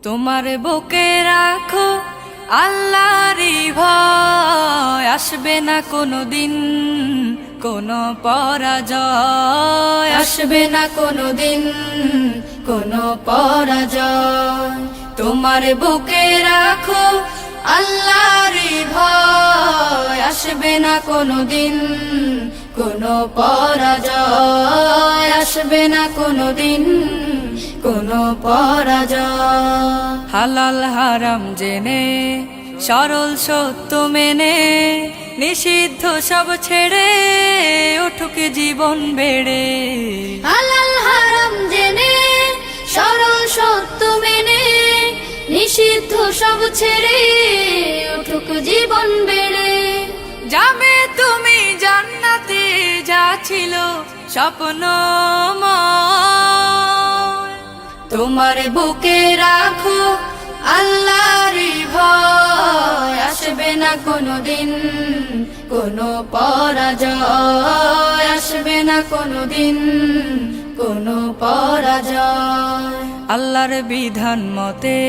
তোমার বুকে রাখো আল্লাহরই ভয়, আসবে না কোনোদিন কোনো পরাজয়, আসবে না কোনোদিন কোনো পরাজয়। তোমার বুকে রাখো আল্লাহরই ভয়, আসবে না কোনোদিন কোনো পরাজয়, আসবে না কোনোদিন কোনো পরাজয়। হালাল হারাম জেনে সরল সত্য মেনে নিষিদ্ধ সব ছেড়ে উঠুক জীবন বেড়ে। হালাল হারাম জেনে সরল সত্য মেনে নিষিদ্ধ সব ছেড়ে উঠুক জীবন বেড়ে। যাবে তুমি জান্নাতে, যা ছিল স্বপ্নময়। তোমার বুকে রাখো আল্লাহরই ভয়, আসবে না কোনোদিন কোনো পরাজয়, আসবে না কোনোদিন কোনো পরাজয়। আল্লাহর বিধান মতে